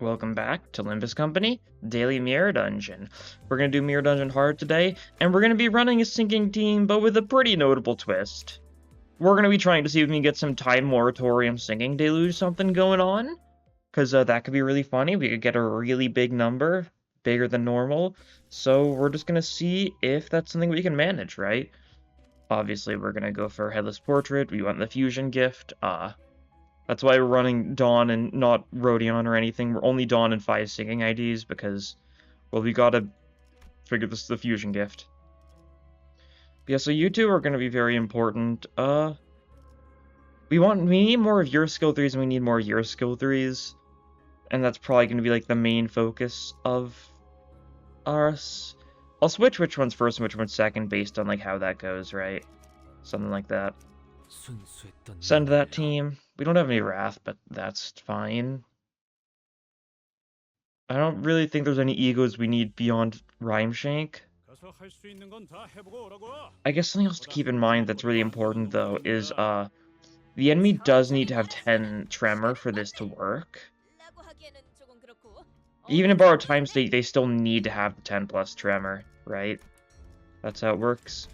Welcome back to Limbus Company, Daily Mirror Dungeon. We're going to do Mirror Dungeon Hard today, and we're going to be running a sinking team, but with a pretty notable twist. We're going to be trying to see if we can get some time moratorium sinking deluge something going on, because that could be really funny. We could get a really big number, bigger than normal, so we're just going to see if that's something we can manage, right? Obviously, we're going to go for Headless Portrait, we want the Fusion Gift, that's why we're running Dawn and not Rodion or anything. We're only Dawn and 5 singing IDs because, well, we gotta figure this the fusion gift. But yeah, so you two are gonna be very important. We need more of your skill 3s and we need more of your skill 3s. And that's probably gonna be like the main focus of us. I'll switch which one's first and which one's second based on like how that goes, right? Something like that. Send that team. We don't have any Wrath, but that's fine. I don't really think there's any egos we need beyond Rhymeshank. I guess something else to keep in mind that's really important, though, is the enemy does need to have 10 Tremor for this to work. Even in Borrowed Time State, they still need to have the 10 plus Tremor, right? That's how it works.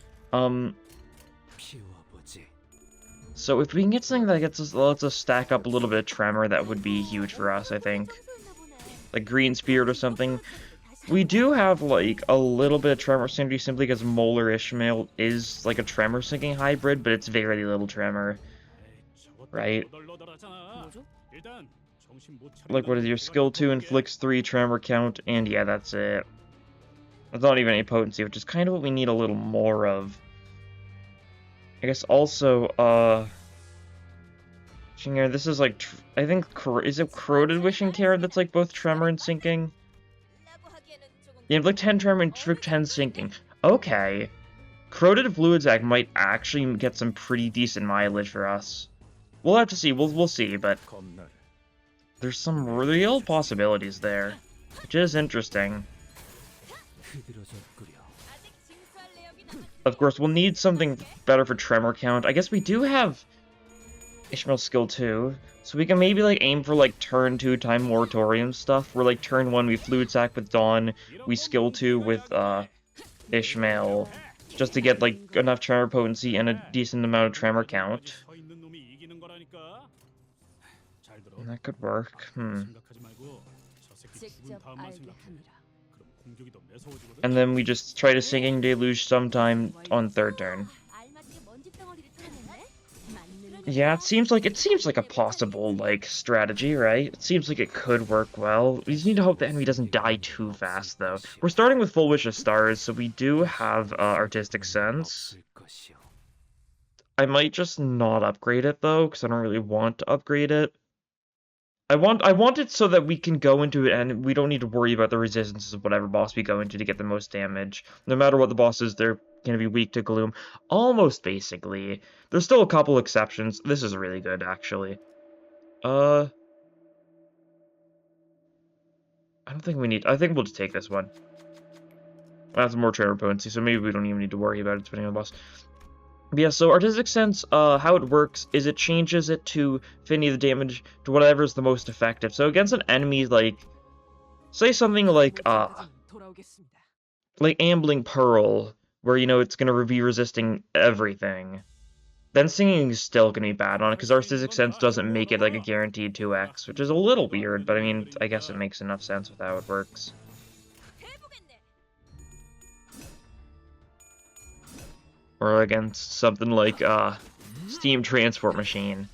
So if we can get something that lets us stack up a little bit of Tremor, that would be huge for us, I think. Like Green Spirit or something. We do have, like, a little bit of Tremor synergy simply because Molar Ishmael is, like, a Tremor sinking hybrid, but it's very little Tremor. Right? Like, what is your skill 2 inflicts 3 Tremor count, and yeah, that's it. That's not even any potency, which is kind of what we need a little more of. I guess also, this is like, I think, is it Corroded Wishing Care that's like both Tremor and Sinking? Yeah, like 10 Tremor and 10 Sinking. Okay. Corroded Fluids Act might actually get some pretty decent mileage for us. We'll have to see, we'll see, but there's some real possibilities there, which is interesting. Of course, we'll need something better for Tremor count. I guess we do have Ishmael skill 2, so we can maybe like aim for like turn 2 time moratorium stuff, where like turn 1 we Fluid Sack with Dawn, we skill 2 with Ishmael, just to get like enough Tremor potency and a decent amount of Tremor count. That could work. And then we just try to Sinking Deluge sometime on third turn. Yeah, it seems like a possible like strategy, right? It seems like it could work well. We just need to hope the enemy doesn't die too fast, though. We're starting with Full Wish of Stars, so we do have Artistic Sense. I might just not upgrade it though, because I don't really want to upgrade it. I want it so that we can go into it and we don't need to worry about the resistances of whatever boss we go into to get the most damage. No matter what the boss is, they're going to be weak to Gloom. Almost, basically. There's still a couple exceptions. This is really good, actually. I don't think we need... I think we'll just take this one. That's more Tremor potency, so maybe we don't even need to worry about it depending on the boss. But yeah, so Artistic Sense, how it works is it changes it to Finny the damage to whatever is the most effective. So against an enemy, like, say something like Ambling Pearl, where, you know, it's going to be resisting everything, then Singing is still going to be bad on it, because Artistic Sense doesn't make it, like, a guaranteed 2x, which is a little weird, but I mean, I guess it makes enough sense with how it works. Or against something like, Steam Transport Machine.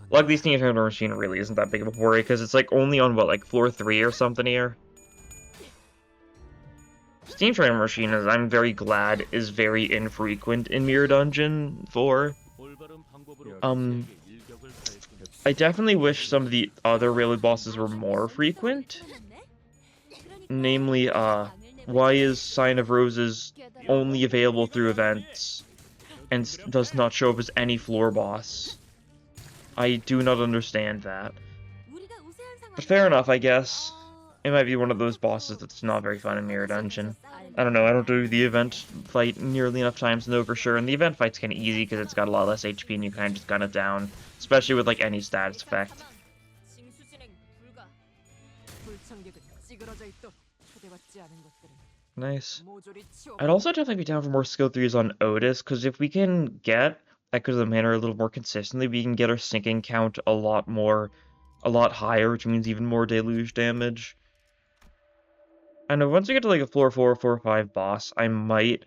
Luckily, Steam Transport Machine really isn't that big of a worry, because it's, like, only on, what, like, floor 3 or something here? Steam Transport Machine, as I'm very glad, is very infrequent in Mirror Dungeon 4. I definitely wish some of the other railway bosses were more frequent. Namely, why is Sign of Roses only available through events and does not show up as any floor boss? I do not understand that. But fair enough, I guess. It might be one of those bosses that's not very fun in Mirror Dungeon. I don't know, I don't do the event fight nearly enough times to know for sure, and the event fight's kinda easy because it's got a lot less HP and you kinda just gun it down. Especially with, like, any status effect. Nice. I'd also definitely be down for more skill 3s on Otis, because if we can get Echoes of the Manor a little more consistently, we can get our sinking count a lot higher, which means even more deluge damage. I know once we get to like a floor 4 or floor 5 boss, I might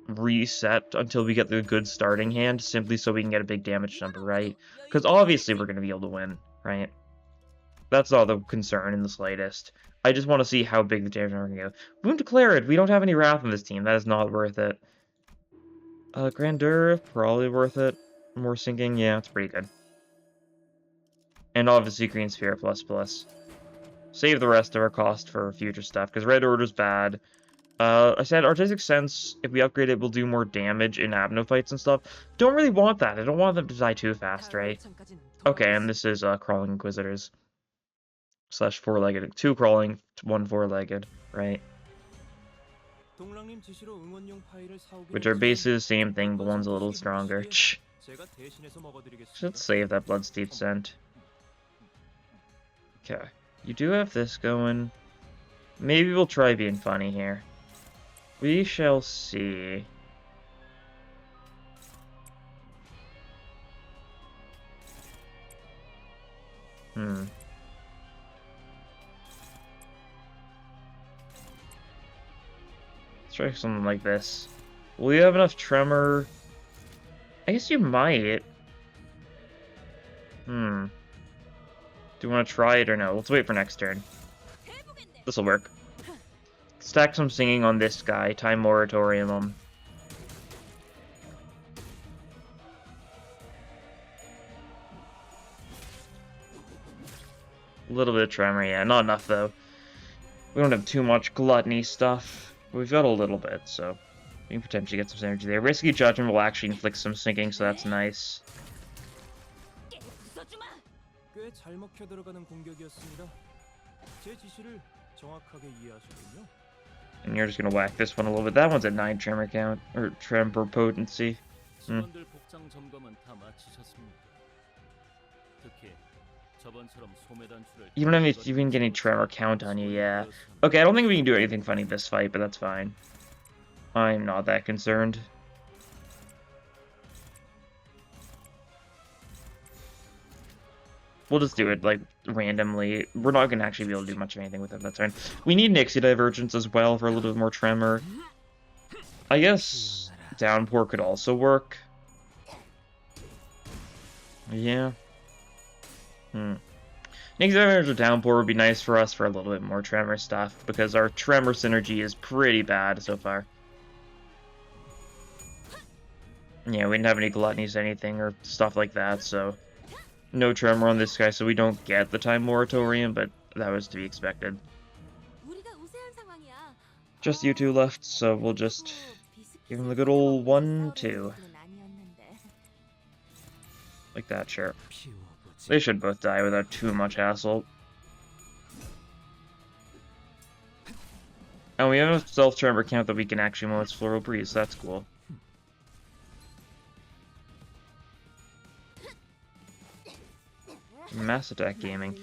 reset until we get the good starting hand, simply so we can get a big damage number, right? Because obviously we're going to be able to win, right? That's not the concern in the slightest. I just want to see how big the damage number can go. Boom declared! We don't have any Wrath on this team. That is not worth it. Grandeur, probably worth it. More sinking, yeah, it's pretty good. And obviously Green Sphere ++. Save the rest of our cost for future stuff, because Red Order's bad. I said Artistic Sense, if we upgrade it, will do more damage in Abno fights and stuff. Don't really want that. I don't want them to die too fast, right? Okay, and this is Crawling Inquisitors. / four-legged. 2 crawling, 1 four-legged, right? Which are basically the same thing, but one's a little stronger. Should save that Bloodsteep Scent. Okay. You do have this going. Maybe we'll try being funny here. We shall see. Let's try something like this. Will you have enough Tremor? I guess you might. Do you want to try it or no? Let's wait for next turn. This'll work. Stack some singing on this guy. Time Moratorium him. A little bit of Tremor, yeah. Not enough, though. We don't have too much Gluttony stuff. We've got a little bit, so we can potentially get some synergy there. Risky Judgment will actually inflict some sinking, so that's nice. And you're just gonna whack this one a little bit. That one's at 9 Tremor count, or Tremor potency. You don't have even get any Tremor count on you, yeah. Okay, I don't think we can do anything funny this fight, but that's fine. I'm not that concerned. We'll just do it, like, randomly. We're not going to actually be able to do much of anything with it, that's fine. We need Nixie Divergence as well for a little bit more Tremor. I guess Downpour could also work. Yeah. Nixie Divergence or Downpour would be nice for us for a little bit more Tremor stuff, because our Tremor synergy is pretty bad so far. Yeah, we didn't have any Gluttonies, anything, or stuff like that, so... No Tremor on this guy, so we don't get the Time Moratorium, but that was to be expected. Just you two left, so we'll just give him the good old 1-2. Like that, sure. They should both die without too much hassle. And we have a self-Tremor count that we can actually mow its Floral Breeze, so that's cool. Mass Attack Gaming.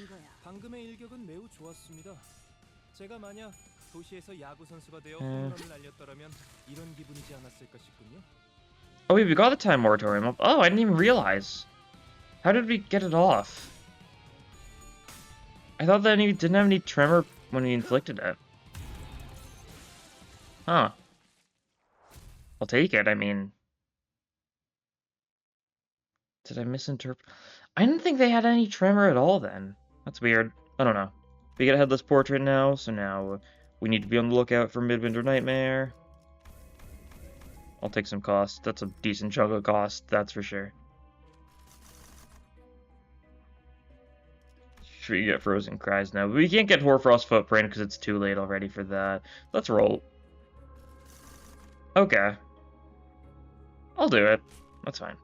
Oh wait, we got the Time Moratorium up. Oh, I didn't even realize. How did we get it off? I thought that he didn't have any Tremor when he inflicted it. Huh. I'll take it, I mean... Did I misinterpret? I didn't think they had any Tremor at all then. That's weird. I don't know. We get a Headless Portrait now, so now we need to be on the lookout for Midwinter Nightmare. I'll take some cost. That's a decent chunk of cost, that's for sure. Should we get Frozen Cries now? We can't get Hoarfrost Footprint because it's too late already for that. Let's roll. Okay. I'll do it. That's fine.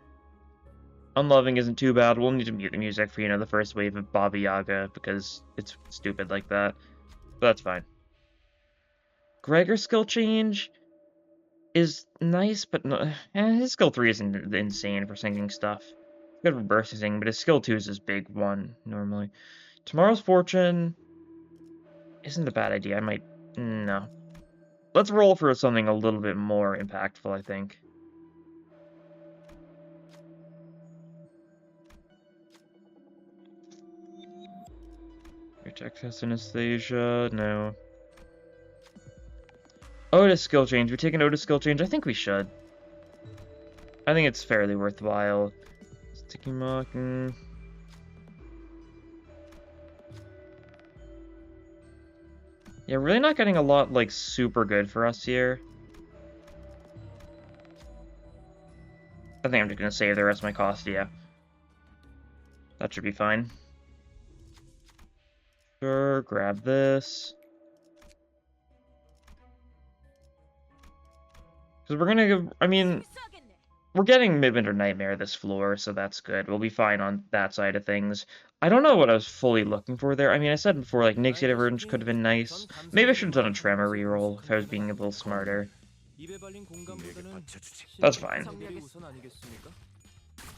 Unloving isn't too bad. We'll need to mute the music for, you know, the first wave of Baba Yaga because it's stupid like that. But that's fine. Gregor's skill change is nice, but no, his skill 3 isn't insane for sinking stuff. Good for bursting, but his skill 2 is his big one, normally. Tomorrow's Fortune isn't a bad idea. I might... No. Let's roll for something a little bit more impactful, I think. Reject synesthesia, no. Otis skill change. We take an Otis skill change? I think we should. I think it's fairly worthwhile. Sticky Mock. Yeah, really not getting a lot, like, super good for us here. I think I'm just gonna save the rest of my cost, yeah. That should be fine. Sure, grab this. Because we're gonna give, I mean, we're getting Midwinter Nightmare this floor, so that's good. We'll be fine on that side of things. I don't know what I was fully looking for there. I mean, I said before, like, Nyx Divergence could have been nice. Maybe I should have done a Tremor reroll if I was being a little smarter. That's fine.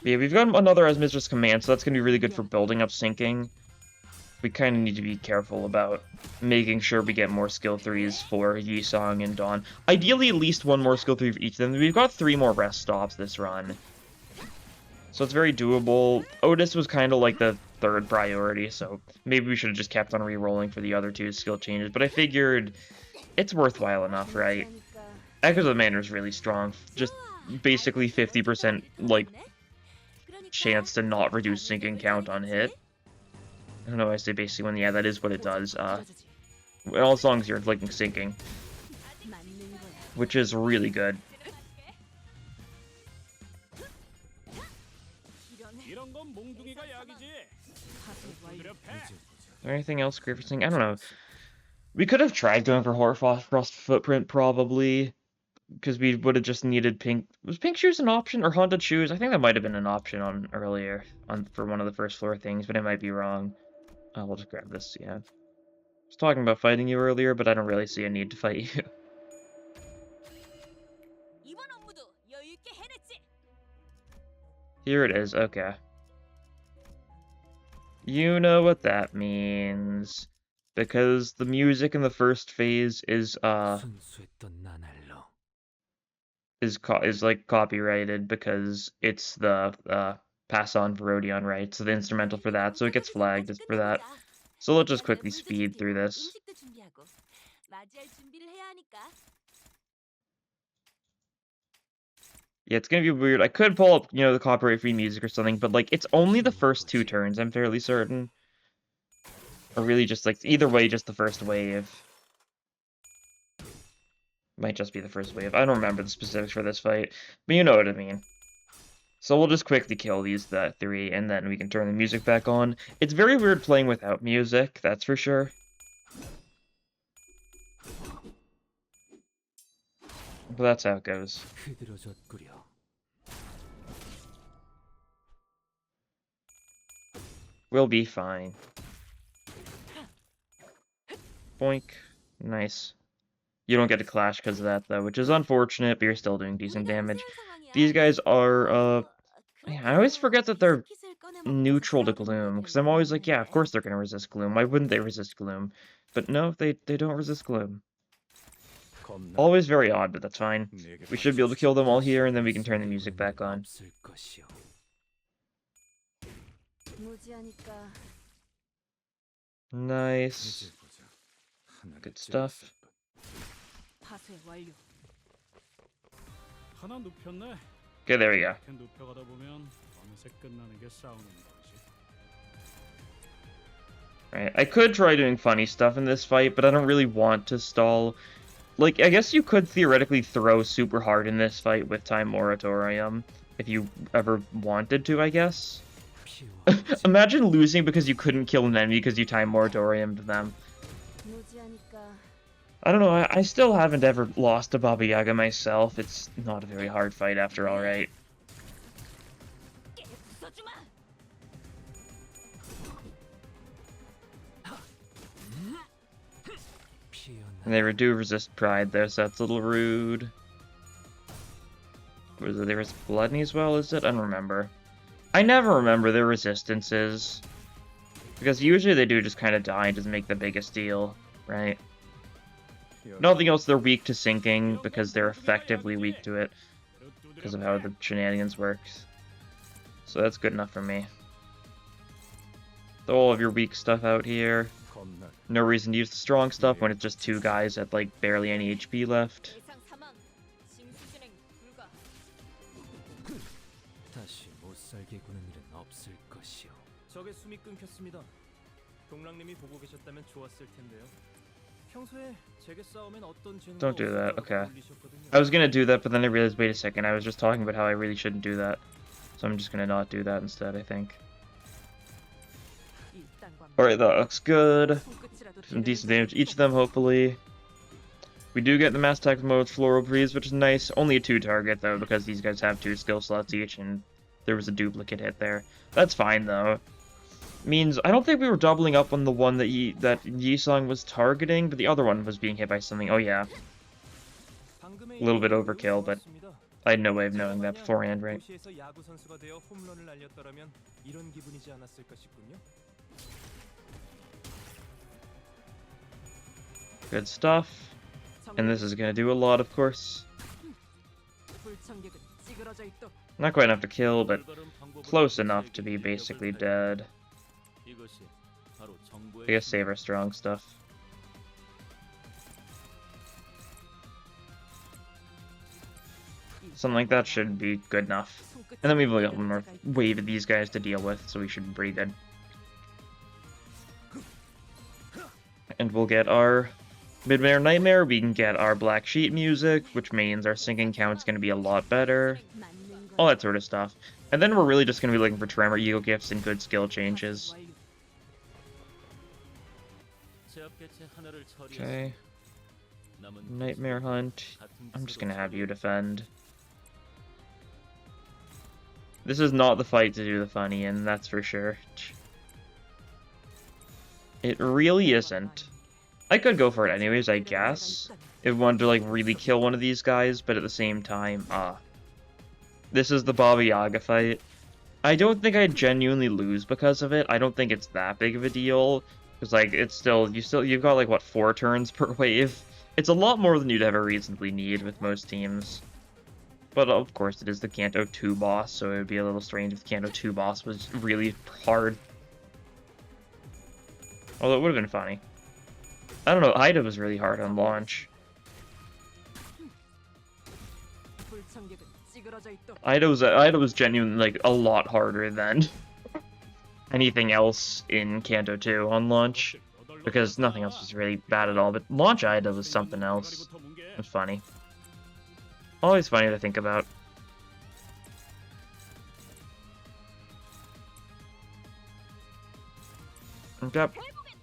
Yeah, we've got another as Mistress Command, so that's going to be really good for building up sinking. We kind of need to be careful about making sure we get more skill 3s for Yisong and Dawn. Ideally, at least one more skill 3 for each of them. We've got 3 more rest stops this run. So it's very doable. Otis was kind of like the 3rd priority, so maybe we should have just kept on re-rolling for the other 2 skill changes. But I figured it's worthwhile enough, right? Echoes of the Manor is really strong. Just basically 50%, like, chance to not reduce sinking count on hit. I don't know why I say basically when, yeah, that is what it does. All as long as you're inflicting sinking. Which is really good. Is there anything else great for sinking? I don't know. We could have tried going for Hoarfrost Footprint, probably. Because we would have just needed pink... Was pink shoes an option? Or haunted shoes? I think that might have been an option on earlier for one of the first floor things, but I might be wrong. We'll just grab this, yeah. I was talking about fighting you earlier, but I don't really see a need to fight you. Here it is, okay. You know what that means. Because the music in the first phase is like copyrighted because it's the pass on for Rodion rights, so the instrumental for that, so it gets flagged for that. So let's just quickly speed through this. Yeah, it's gonna be weird. I could pull up, the copyright-free music or something, but, like, it's only the first 2 turns, I'm fairly certain. Or really just, like, either way, just the first wave. Might just be the first wave. I don't remember the specifics for this fight, but you know what I mean. So we'll just quickly kill these 3, and then we can turn the music back on. It's very weird playing without music, that's for sure. But that's how it goes. We'll be fine. Boink. Nice. You don't get to clash because of that, though, which is unfortunate, but you're still doing decent damage. These guys are, I always forget that they're neutral to Gloom, because I'm always like, yeah, of course they're going to resist Gloom. Why wouldn't they resist Gloom? But no, they don't resist Gloom. Always very odd, but that's fine. We should be able to kill them all here, and then we can turn the music back on. Nice. Good stuff. Okay, there we go. Right, I could try doing funny stuff in this fight, but I don't really want to stall. Like, I guess you could theoretically throw super hard in this fight with Time Moratorium, if you ever wanted to, I guess. Imagine losing because you couldn't kill an enemy because you Time Moratoriumed them. I don't know, I still haven't ever lost to Baba Yaga myself. It's not a very hard fight after all, right? And they do resist Pride though, so that's a little rude. Was it they resist Bloodney as well, is it? I don't remember. I never remember their resistances. Because usually they do just kind of die and doesn't make the biggest deal, right? Nothing else, they're weak to sinking because they're effectively weak to it because of how the shenanigans works. So that's good enough for me. Throw all of your weak stuff out here. No reason to use the strong stuff when it's just two guys at like barely any HP left. Don't do that, okay. I was gonna do that, but then I realized, wait a second, I was just talking about how I really shouldn't do that. So I'm just gonna not do that instead, I think. Alright, that looks good. Some decent damage each of them, hopefully. We do get the mass attack mode Floral Breeze, which is nice. Only a 2-target, though, because these guys have 2 skill slots each, and there was a duplicate hit there. That's fine, though. Means, I don't think we were doubling up on the one that Yisong was targeting, but the other one was being hit by something. Oh, yeah. A little bit overkill, but I had no way of knowing that beforehand, right? Good stuff. And this is going to do a lot, of course. Not quite enough to kill, but close enough to be basically dead. I guess save our strong stuff. Something like that should be good enough. And then we've got one more wave of these guys to deal with, so we should be pretty good. And we'll get our Midwinter Nightmare, we can get our Black Sheet music, which means our sinking count's going to be a lot better. All that sort of stuff. And then we're really just going to be looking for Tremor Eagle gifts and good skill changes. Okay. Nightmare Hunt. I'm just going to have you defend. This is not the fight to do the funny in, that's for sure. It really isn't. I could go for it anyways, I guess. If we wanted to, like, really kill one of these guys, but at the same time, this is the Baba Yaga fight. I don't think I'd genuinely lose because of it. I don't think it's that big of a deal. Because, like, it's still, you've got, like, what, 4 turns per wave? It's a lot more than you'd ever reasonably need with most teams. But, of course, it is the Kanto 2 boss, so it would be a little strange if the Kanto 2 boss was really hard. Although it would have been funny. I don't know, Ida was really hard on launch. Ida was genuinely, like, a lot harder than anything else in Kanto 2 on launch. Because nothing else was really bad at all, but launch Ida was something else. It was funny. Always funny to think about. Okay,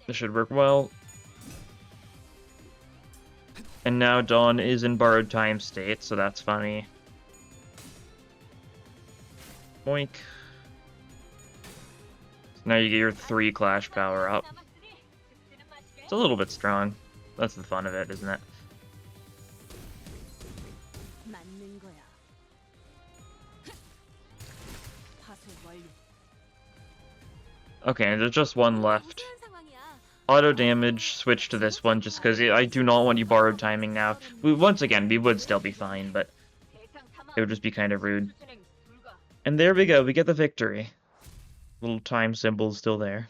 this should work well. And now Dawn is in borrowed time state, so that's funny. Boink. So now you get your 3 Clash power up. It's a little bit strong. That's the fun of it, isn't it? Okay, there's just one left. Auto damage, switch to this one just because I do not want you borrowed timing now. Once again, we would still be fine, but it would just be kind of rude. And there we go, we get the victory. Little time symbol still there.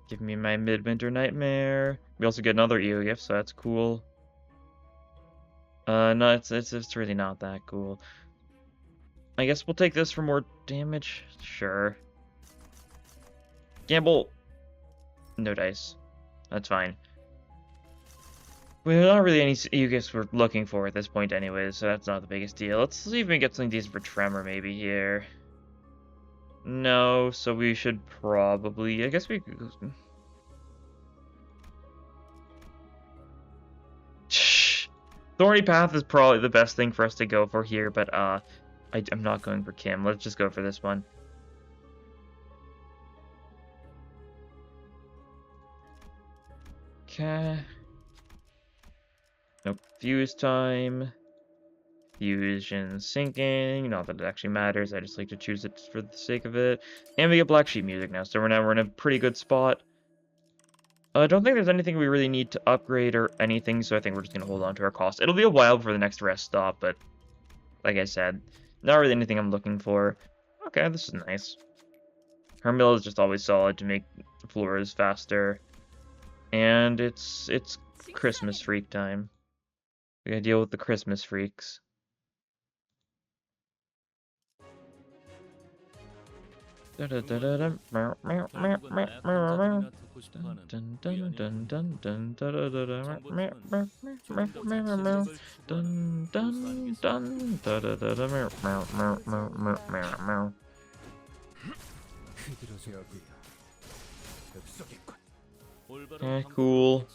Give me my Midwinter Nightmare. We also get another EO gift, so that's cool. No, it's really not that cool. I guess we'll take this for more damage. Sure. Gamble. No dice. That's fine. We're not really any EO gifts we're looking for at this point anyways, so that's not the biggest deal. Let's see if we can get something decent for Tremor maybe here. No, so we should probably... I guess we could... Thorny Path is probably the best thing for us to go for here, but I'm not going for Kim. Let's just go for this one. Okay. Nope. Fuse time. Fusion sinking. Not that it actually matters. I just like to choose it for the sake of it. And we get black sheep music now, so we're in a pretty good spot. I don't think there's anything we really need to upgrade or anything, so I think we're just going to hold on to our cost. It'll be a while before the next rest stop, but like I said, not really anything I'm looking for. Okay, this is nice. Her mill is just always solid to make floors faster. And it's Christmas freak time. We gotta deal with the Christmas freaks. Okay, cool.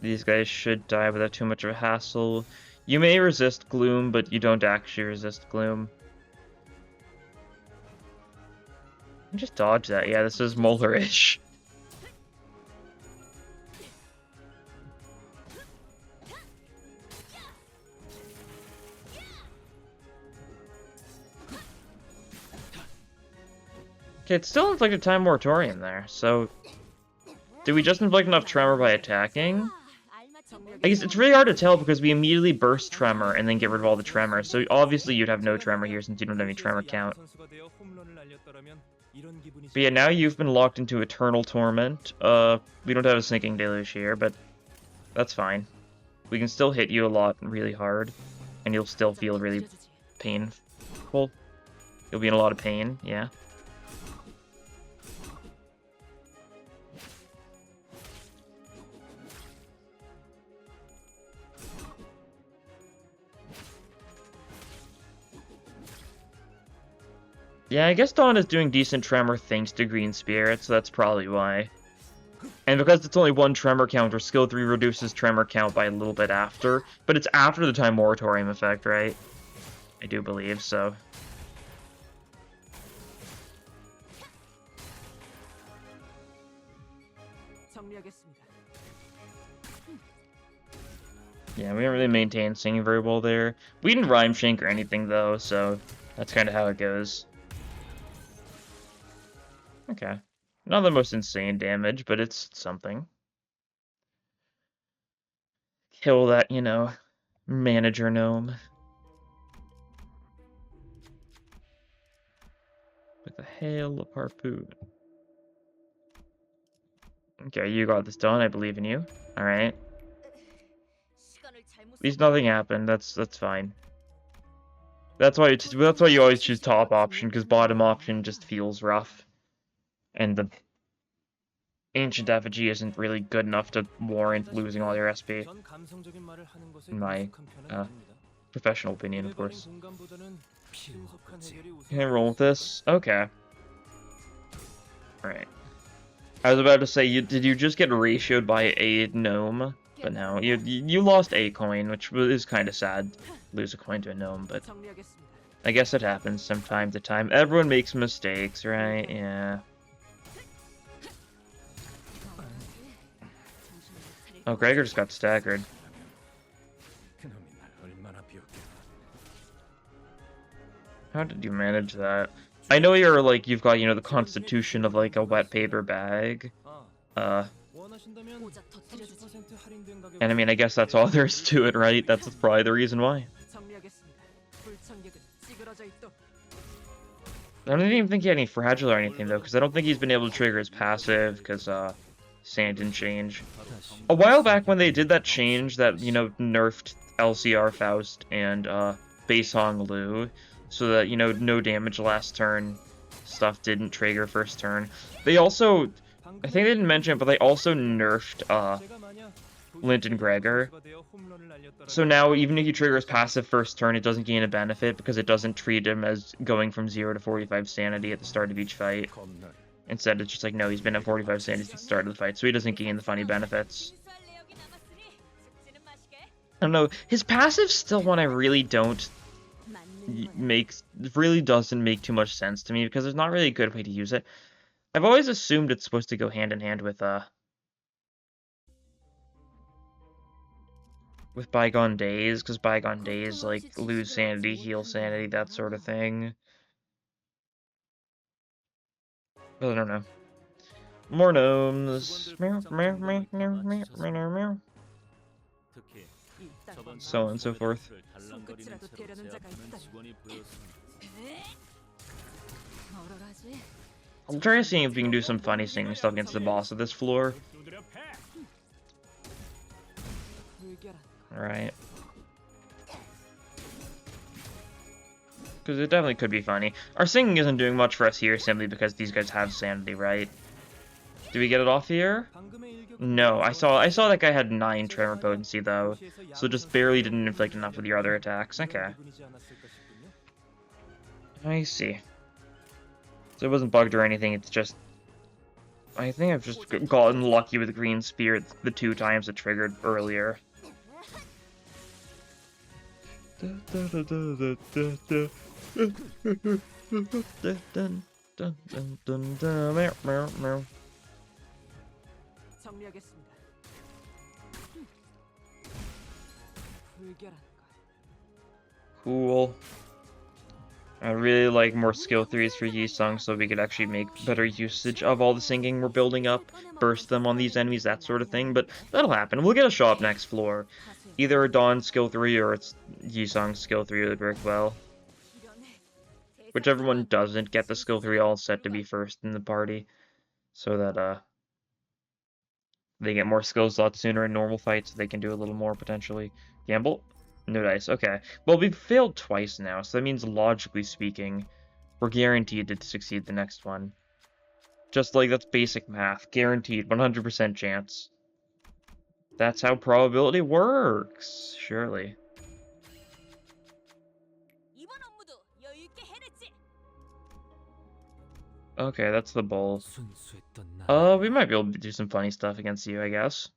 These guys should die without too much of a hassle. You may resist Gloom, but you don't actually resist Gloom. Just dodge that. Yeah, this is Molar-ish. Okay, it's still inflicted time moratorium there, so... Did we just inflict enough tremor by attacking? I guess it's really hard to tell because we immediately burst tremor and then get rid of all the tremor, so obviously you'd have no tremor here since you don't have any tremor count. But yeah, now you've been locked into Eternal Torment. We don't have a Sinking Deluge here, but that's fine. We can still hit you a lot really hard, and you'll still feel really painful. You'll be in a lot of pain, yeah. Yeah, I guess Dawn is doing decent tremor thanks to Green Spirit, so that's probably why. And because it's only one tremor counter, skill 3 reduces tremor count by a little bit after. But it's after the time moratorium effect, right? I do believe so. Yeah, we didn't really maintain singing very well there. We didn't rhyme shank or anything though, so that's kind of how it goes. Okay. Not the most insane damage, but it's something. Kill that, you know, manager gnome. With a hail of harpoon. Okay, you got this done. I believe in you. Alright. At least nothing happened. That's fine. That's why you always choose top option, because bottom option just feels rough. And the Ancient Effigy isn't really good enough to warrant losing all your SP. In my professional opinion, of course. Can I roll with this? Okay. Alright. I was about to say, did you just get ratioed by a gnome? But no, you lost a coin, which is kind of sad. Lose a coin to a gnome, but I guess it happens from time to time. Everyone makes mistakes, right? Yeah. Oh, Gregor just got staggered. How did you manage that? I know you're like, you've got, you know, the constitution of like a wet paper bag. And I mean, I guess that's all there is to it, right? That's probably the reason why. I don't even think he had any fragile or anything though, because I don't think he's been able to trigger his passive, because Sand didn't change. A while back when they did that change that, you know, nerfed LCR Faust and Base Hong Lu, so that, you know, no damage last turn stuff didn't trigger first turn. They also, I think they didn't mention it, but they also nerfed Linton Gregor. So now, even if you trigger his passive first turn, it doesn't gain a benefit because it doesn't treat him as going from 0 to 45 sanity at the start of each fight. Instead, it's just like, no, he's been at 45 sanity at the start of the fight, so he doesn't gain the funny benefits. I don't know, his passive's still one I really don't doesn't make too much sense to me, because there's not really a good way to use it. I've always assumed it's supposed to go hand in hand with, with Bygone Days, because Bygone Days, like, lose sanity, heal sanity, that sort of thing. But I don't know. More gnomes. Meow, meow, meow, meow, meow, meow, meow. So on and so forth. I'm trying to see if we can do some funny singing stuff against the boss of this floor. Alright. Because it definitely could be funny. Our singing isn't doing much for us here simply because these guys have sanity, right? Do we get it off here? No, I saw that guy had 9 tremor potency though, so just barely didn't inflict enough with your other attacks. Okay. I see. So it wasn't bugged or anything, it's just... I think I've just gotten lucky with Green Spirit the 2 times it triggered earlier. Cool. I really like more skill 3s for Yi-Sung so we could actually make better usage of all the singing we're building up, burst them on these enemies, that sort of thing, but that'll happen. We'll get a shop next floor. Either a Dawn skill 3 or it's Yi-Sung's skill 3 would work well. Whichever one doesn't get the skill 3 all set to be first in the party, so that they get more skills a lot sooner in normal fights, so they can do a little more potentially. Gamble? No dice, okay. Well, we've failed twice now, so that means logically speaking, we're guaranteed to succeed the next one. Just like that's basic math. Guaranteed, 100% chance. That's how probability works, surely. Okay, that's the bowl. We might be able to do some funny stuff against you, I guess.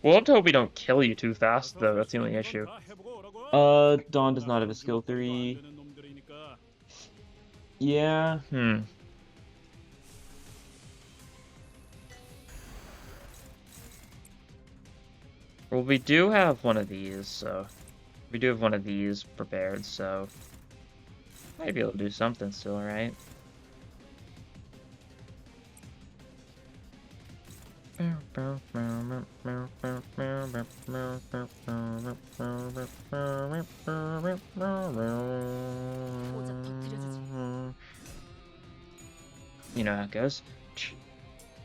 We'll have to hope we don't kill you too fast, though. That's the only issue. Dawn does not have a skill 3. Yeah, Well, we do have one of these, so... We do have one of these prepared, so... Might be able to do something still, right? You know how it goes.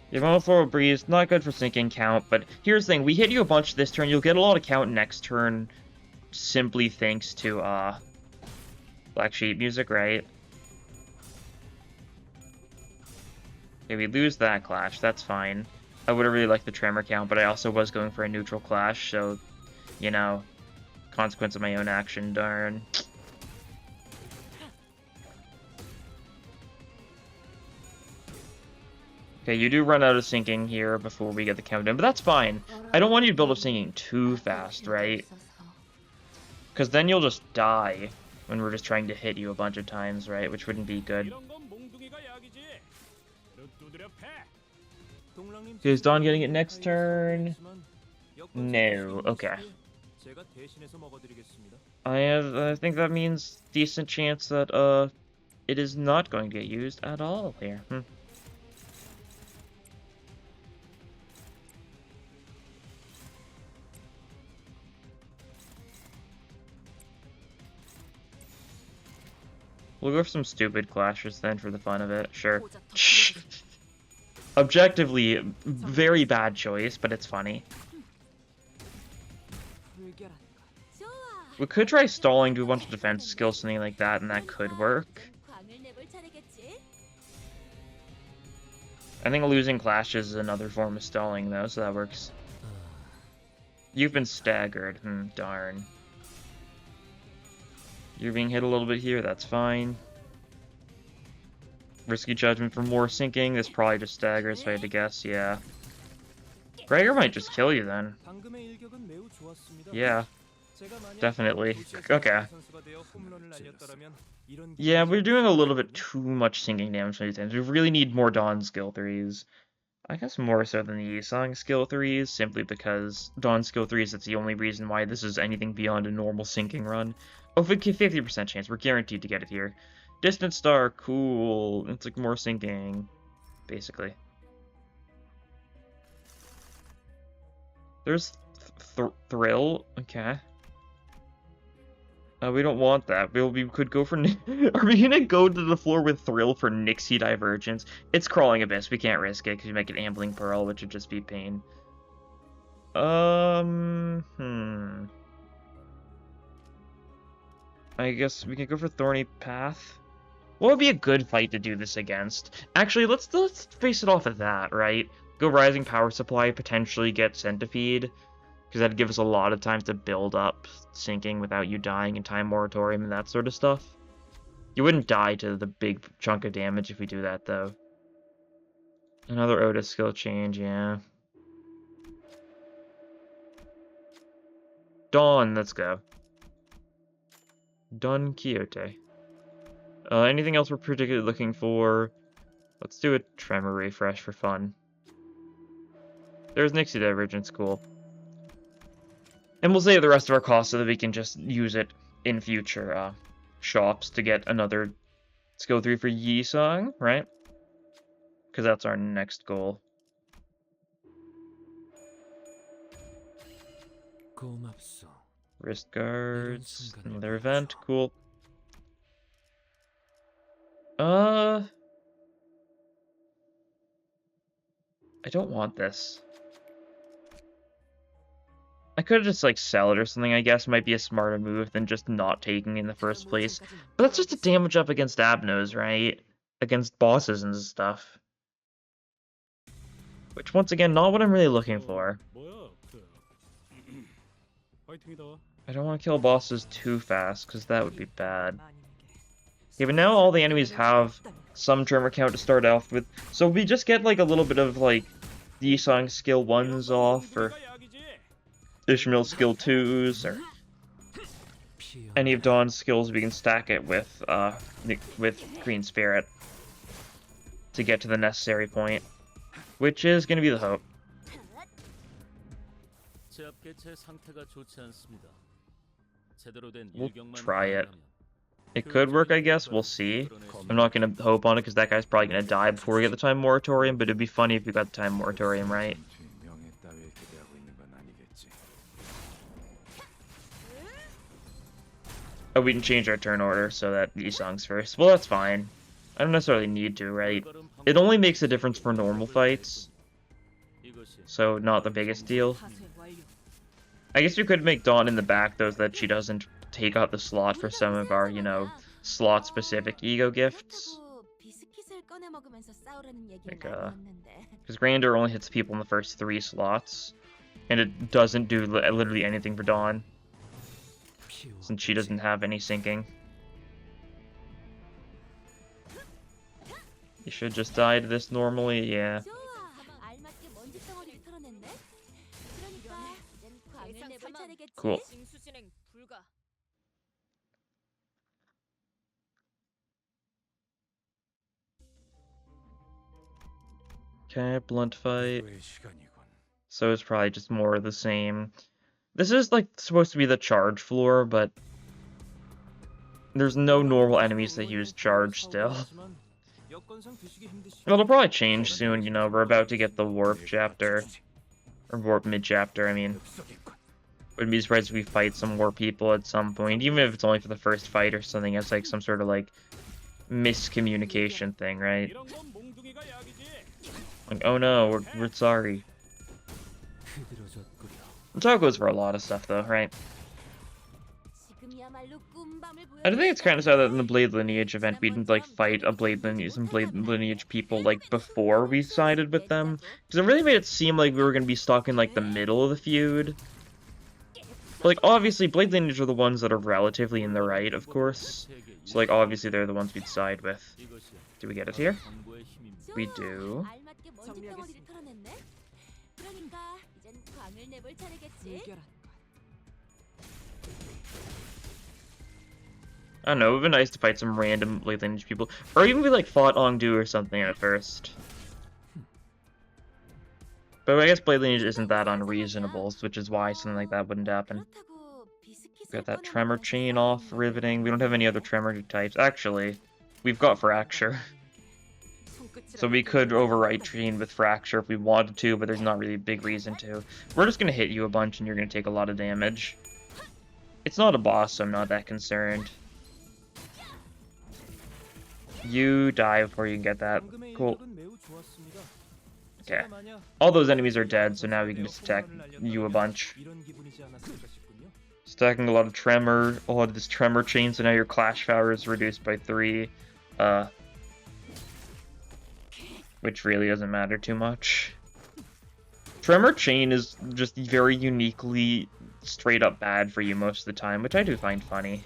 You're going for a breeze, not good for sinking count, but here's the thing, we hit you a bunch this turn, you'll get a lot of count next turn, simply thanks to, Black Sheep music, right? Okay, we lose that clash, that's fine. I would have really liked the tremor count, but I also was going for a neutral clash, so, you know, consequence of my own action, darn. Okay, you do run out of sinking here before we get the countdown, but that's fine. I don't want you to build up sinking too fast, right? Because then you'll just die when we're just trying to hit you a bunch of times, right? Which wouldn't be good. Okay, is Dawn getting it next turn? No. Okay. I think that means decent chance that it is not going to get used at all here. We'll go for some stupid clashes then for the fun of it. Sure. Objectively, very bad choice, but it's funny. We could try stalling, do a bunch of defense skills, something like that, and that could work. I think losing clashes is another form of stalling, though, so that works. You've been staggered. Darn. You're being hit a little bit here, that's fine. Risky judgment for more sinking. This probably just staggers, if I had to guess, yeah. Gregor might just kill you then. Yeah. Definitely. Okay. Yeah, we're doing a little bit too much sinking damage many times. We really need more Dawn skill 3s. I guess more so than the Yisong skill 3s, simply because Dawn skill 3s, that's the only reason why this is anything beyond a normal sinking run. Oh, 50% chance, we're guaranteed to get it here. Distant Star, cool. It's like more sinking, basically. There's Thrill, okay. We don't want that. We could go for... Are we gonna go to the floor with Thrill for Nixie Divergence? It's Crawling Abyss. We can't risk it because you make an Ambling Pearl, which would just be pain. I guess we can go for Thorny Path. What would be a good fight to do this against? Actually, let's face it off of that, right? Go Rising Power Supply, potentially get Centipede. Because that'd give us a lot of time to build up sinking without you dying in Time Moratorium and that sort of stuff. You wouldn't die to the big chunk of damage if we do that, though. Another Otis skill change, yeah. Dawn, let's go. Don Quixote. Anything else we're particularly looking for? Let's do a Tremor refresh for fun. There's Nixie Divergence, cool. And we'll save the rest of our costs so that we can just use it in future shops to get another skill 3 for Yisong, right? Because that's our next goal. Wrist guards, another event, cool. I don't want this. I could have just, like, sell it or something, I guess. Might be a smarter move than just not taking in the first place. But that's just a damage up against Abnos, right? Against bosses and stuff. Which, once again, not what I'm really looking for. I don't want to kill bosses too fast, because that would be bad. Okay, but now all the enemies have some tremor count to start off with. So we just get, like, a little bit of, like, Yisong skill 1s off, or Ishmael skill 2s, or any of Dawn's skills. We can stack it with Green Spirit to get to the necessary point, which is going to be the hope. We'll try it. It could work, I guess. We'll see. I'm not going to hope on it because that guy's probably going to die before we get the Time Moratorium, but it'd be funny if we got the Time Moratorium right. Oh, we can change our turn order so that Yisong's first. Well, that's fine. I don't necessarily need to, right? It only makes a difference for normal fights, so not the biggest deal. I guess we could make Dawn in the back, though, so that she doesn't take out the slot for some of our, you know, slot-specific ego gifts. Like, because Grandeur only hits people in the first 3 slots, and it doesn't do literally anything for Dawn, since she doesn't have any sinking. You should just die to this normally, yeah. Cool. Okay, blunt fight. So it's probably just more of the same. This is, like, supposed to be the charge floor, but there's no normal enemies that use charge still. Well, it'll probably change soon, you know, we're about to get the warp chapter. Or warp mid-chapter, I mean. Wouldn't be surprised if we fight some more people at some point, even if it's only for the first fight or something. It's like some sort of, like, miscommunication thing, right? Like, oh no, we're sorry. That's how it goes for a lot of stuff, though, right? I do think it's kind of sad that in the Blade Lineage event we didn't, like, fight some Blade Lineage people, like, before we sided with them. Because it really made it seem like we were going to be stuck in, like, the middle of the feud. But, like, obviously, Blade Lineage are the ones that are relatively in the right, of course. So, like, obviously they're the ones we'd side with. Do we get it here? We do. I don't know, it would be nice to fight some random Blade Lineage people. Or even we, like, fought Ongdu or something at first. But I guess blade lineage isn't that unreasonable, which is why something like that wouldn't happen. Got that tremor chain off, riveting. We don't have any other tremor types. Actually, we've got fracture. So we could overwrite chain with fracture if we wanted to, but there's not really a big reason to. We're just gonna hit you a bunch and you're gonna take a lot of damage. It's not a boss, so I'm not that concerned. You die before you can get that. Cool. Okay. All those enemies are dead, so now we can just attack you a bunch. Stacking a lot of tremor, a lot of this tremor chain, so now your clash power is reduced by 3. Which really doesn't matter too much. Tremor chain is just very uniquely straight up bad for you most of the time, which I do find funny.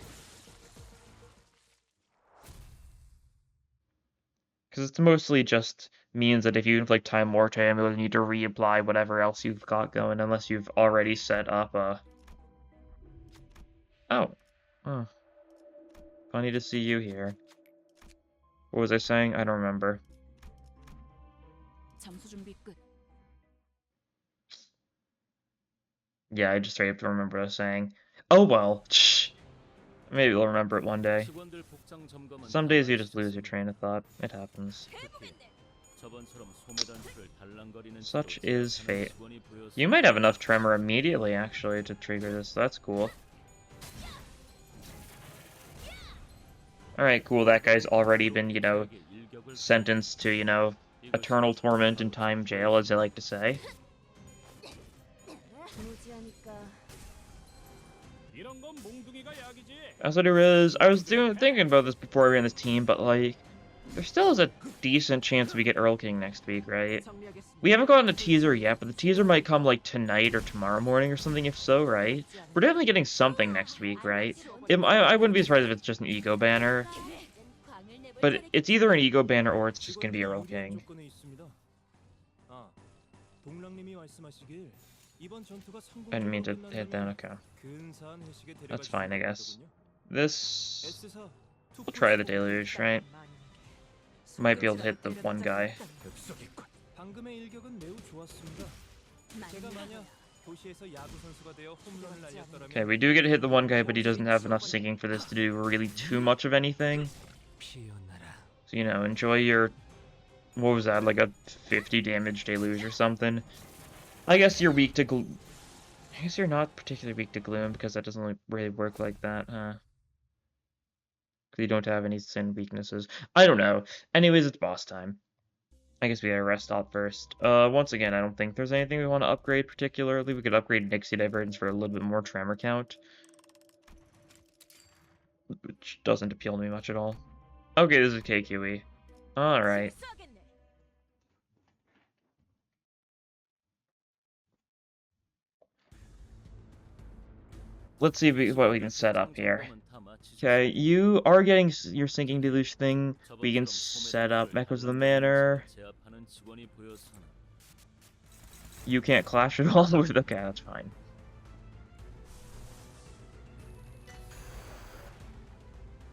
Because it's mostly just means that if you inflict time more time, you'll need to reapply whatever else you've got going, unless you've already set up a... Oh. Funny to see you here. What was I saying? I don't remember. Yeah, I just straight up don't remember what I was saying. Oh well. Shh. Maybe we'll remember it one day. Some days you just lose your train of thought. It happens. Such is fate. You might have enough tremor immediately, actually, to trigger this. That's cool. Alright, cool. That guy's already been, you know, sentenced to, you know, eternal torment and time jail, as they like to say. Also, I was thinking about this before we ran this team, but, like, there still is a decent chance we get Earl King next week, right? We haven't gotten a teaser yet, but the teaser might come, like, tonight or tomorrow morning or something, if so, right? We're definitely getting something next week, right? I wouldn't be surprised if it's just an ego banner. But it's either an ego banner or it's just gonna be Earl King. I didn't mean to hit that, okay. That's fine, I guess. This... We'll try the deluge, right? Might be able to hit the one guy. Okay, we do get to hit the one guy, but he doesn't have enough sinking for this to do really too much of anything. So, you know, enjoy your... What was that, like a 50 damage deluge or something? I guess you're weak to I guess you're not particularly weak to Gloom, because that doesn't really work like that, huh? Because you don't have any sin weaknesses. I don't know. Anyways, it's boss time. I guess we gotta rest stop first. Once again, I don't think there's anything we want to upgrade particularly. We could upgrade Nixie Divergence for a little bit more tremor count. Which doesn't appeal to me much at all. Okay, this is KQE. Alright. Let's see what we can set up here. Okay, you are getting your sinking deluge thing. We can set up Echoes of the Manor. You can't clash at all with... Okay, that's fine.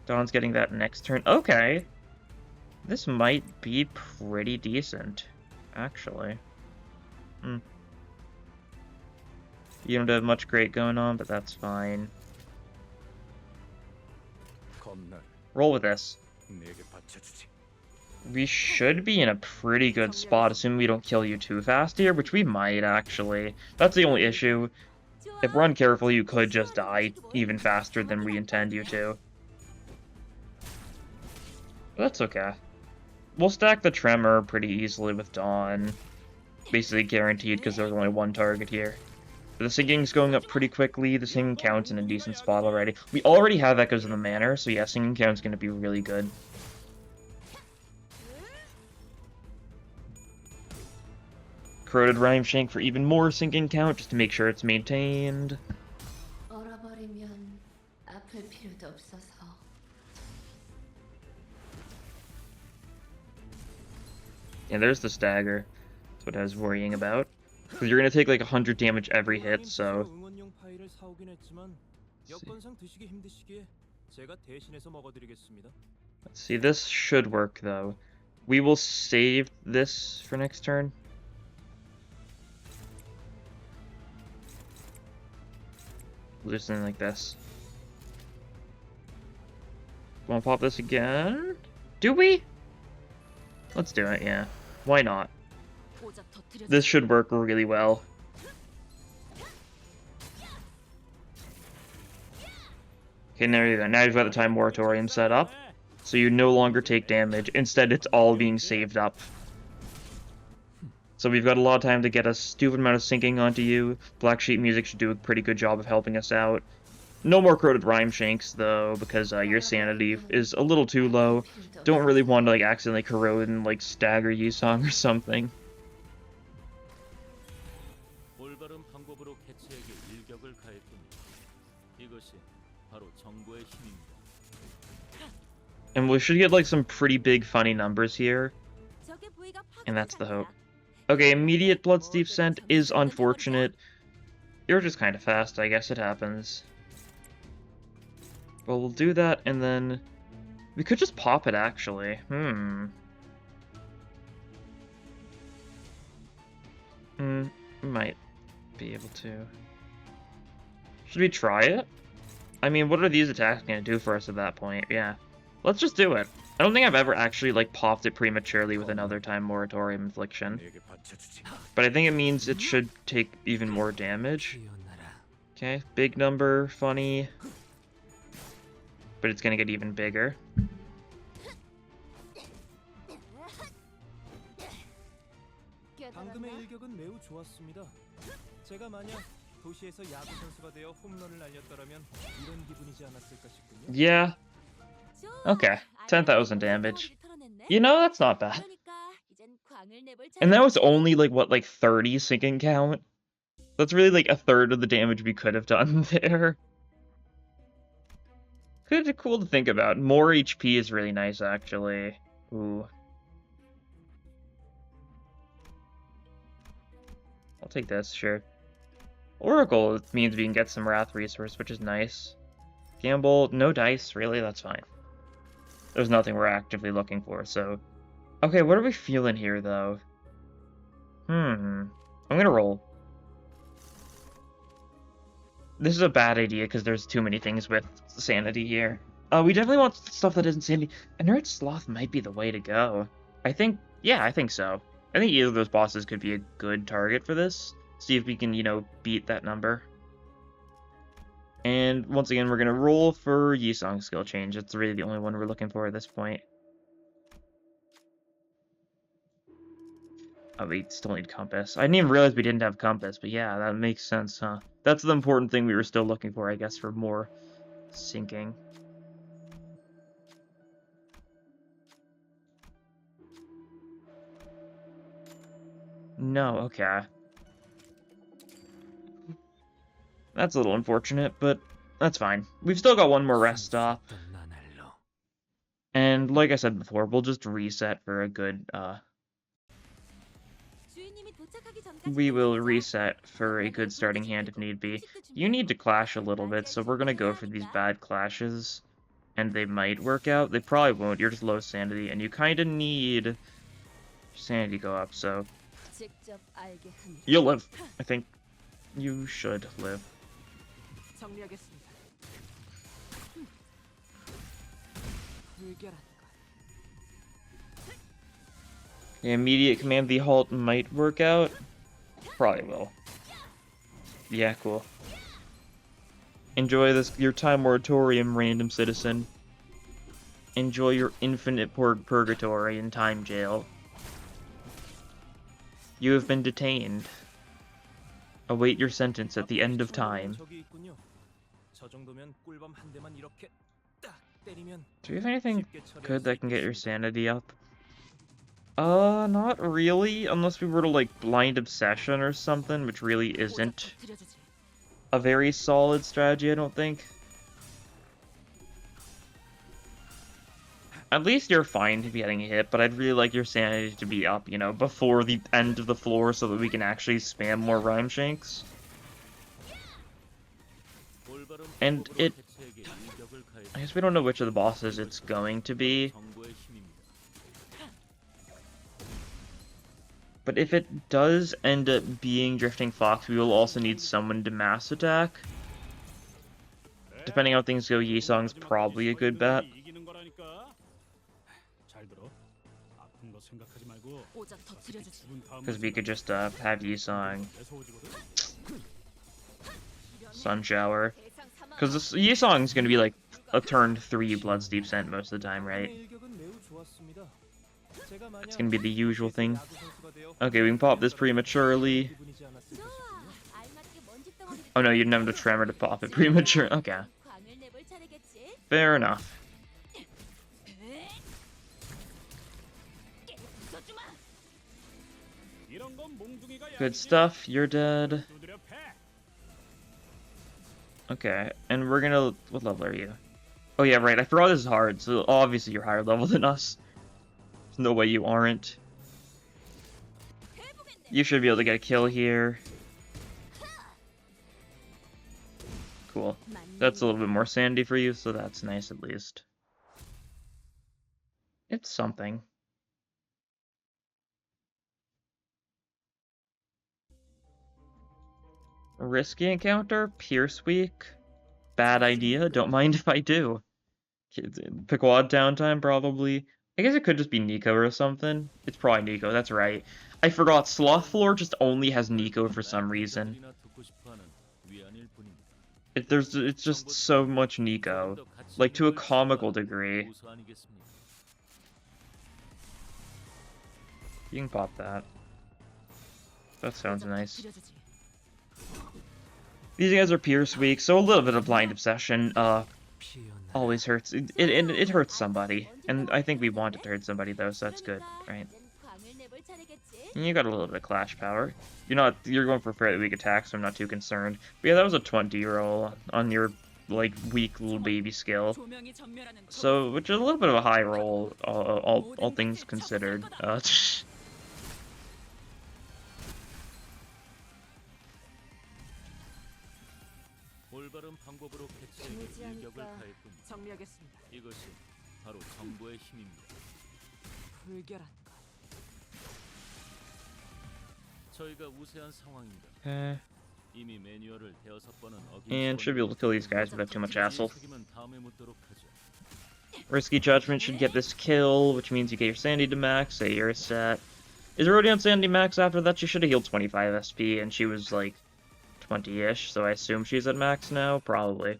Dawn's getting that next turn. Okay. This might be pretty decent, actually. You don't have much great going on, but that's fine. Roll with this. We should be in a pretty good spot, assuming we don't kill you too fast here, which we might, actually. That's the only issue. If we're uncareful, you could just die even faster than we intend you to. But that's okay. We'll stack the Tremor pretty easily with Dawn. Basically guaranteed, because there's only one target here. The singing's going up pretty quickly. The singing count's in a decent spot already. We already have Echoes of the Manor, so yeah, singing count's going to be really good. Corroded Rhyme Shank for even more sinking count, just to make sure it's maintained. Yeah, there's the stagger. That's what I was worrying about. Because you're going to take like 100 damage every hit, so... Let's see, this should work, though. We will save this for next turn. We'll do something like this. Want to pop this again? Do we? Let's do it, yeah. Why not? This should work really well. Okay, there you go. Now you've got the time moratorium set up, so you no longer take damage. Instead, it's all being saved up. So we've got a lot of time to get a stupid amount of syncing onto you. Black Sheep Music should do a pretty good job of helping us out. No more corroded rhyme shanks, though, because your sanity is a little too low. Don't really want to, like, accidentally corrode and, like, stagger Yisong or something. And we should get, like, some pretty big funny numbers here. And that's the hope. Okay, immediate Bloodsteep Scent is unfortunate. You're just kind of fast, I guess it happens. Well, we'll do that, and then... we could just pop it, actually. Might be able to. Should we try it? I mean, what are these attacks going to do for us at that point? Yeah. Let's just do it. I don't think I've ever actually, like, popped it prematurely with another time moratorium infliction. But I think it means it should take even more damage. Okay, big number, funny. But it's gonna get even bigger. Yeah. Okay, 10,000 damage. You know, that's not bad. And that was only, like, what, like 30 sinking count? That's really, like, a third of the damage we could have done there. Kind of cool to think about. More HP is really nice, actually. Ooh. I'll take this, sure. Oracle means we can get some Wrath resource, which is nice. Gamble, no dice, really? That's fine. There's nothing we're actively looking for, so... okay, what are we feeling here, though? I'm gonna roll. This is a bad idea, because there's too many things with sanity here. We definitely want stuff that isn't sanity. Inert Sloth might be the way to go. I think so. I think either of those bosses could be a good target for this. See if we can, you know, beat that number. And once again, we're going to roll for Yisong's skill change. It's really the only one we're looking for at this point. Oh, we still need Compass. I didn't even realize we didn't have Compass, but yeah, that makes sense, huh? That's the important thing we were still looking for, I guess, for more syncing. No, okay. That's a little unfortunate, but that's fine. We've still got one more rest stop. And like I said before, we'll just reset for a good, we will reset for a good starting hand if need be. You need to clash a little bit, so we're gonna go for these bad clashes. And they might work out. They probably won't. You're just low sanity, and you kind of need sanity go up, so... you'll live. I think you should live. The immediate command the halt might work out. Probably will. Yeah, cool. Enjoy your time moratorium, random citizen. Enjoy your infinite purgatory in time jail. You have been detained. Await your sentence at the end of time. Do you have anything good that can get your sanity up? Not really, unless we were to, like, Blind Obsession or something, which really isn't a very solid strategy, I don't think. At least you're fine to be getting hit, but I'd really like your sanity to be up, you know, before the end of the floor so that we can actually spam more Rhyme Shanks. And I guess we don't know which of the bosses it's going to be. But if it does end up being Drifting Fox, we will also need someone to mass attack. Depending on how things go, Yi-Song's probably a good bet. Because we could just have Yi-Song Sun Shower. Because this Yi-Song's going to be like a turn 3 Bloodsteep Scent most of the time, right? It's going to be the usual thing. Okay, we can pop this prematurely. Oh no, you didn't have the Tremor to pop it premature. Okay. Fair enough. Good stuff, you're dead. Okay, and we're gonna... What level are you? Oh yeah, right, I forgot this is hard, so obviously you're higher level than us. There's no way you aren't. You should be able to get a kill here. Cool. That's a little bit more sandy for you, so that's nice at least. It's something. Risky encounter? Pierce week? Bad idea, don't mind if I do. Pequod downtime, probably. I guess it could just be Nico or something. It's probably Nico, that's right. I forgot, Sloth Floor just only has Nico for some reason. It's just so much Nico. Like, to a comical degree. You can pop that. That sounds nice. These guys are Pierce weak, so a little bit of Blind Obsession, always hurts. It hurts somebody. And I think we want it to hurt somebody, though, so that's good, right? And you got a little bit of Clash power. You're going for fairly weak attacks, so I'm not too concerned. But yeah, that was a 20 roll on your, like, weak little baby skill. So, which is a little bit of a high roll, all things considered. Okay. And should be able to kill these guys without too much hassle. Risky Judgment should get this kill, which means you get your Sandy to max, say you're set. Is Rodion Sandy max after that? She should have healed 25 SP, and she was like 20-ish, so I assume she's at max now? Probably.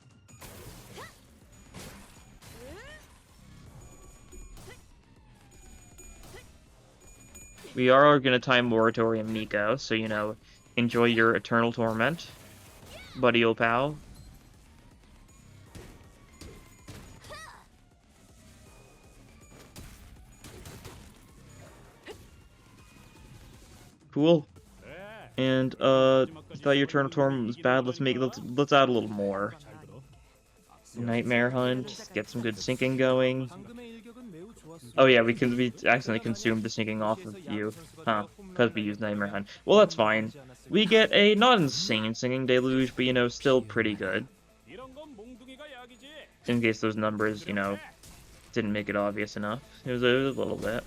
We are going to time Moratorium Nico, so, you know, enjoy your Eternal Torment, buddy old pal. Cool. And, thought your Eternal Torment was bad, let's add a little more. Nightmare Hunt, get some good sinking going. Oh yeah, we accidentally consumed the sinking off of you. Huh, because we used Nightmare Hunt. Well, that's fine. We get a not insane Singing Deluge, but, you know, still pretty good. In case those numbers, you know, didn't make it obvious enough. It was a little bit.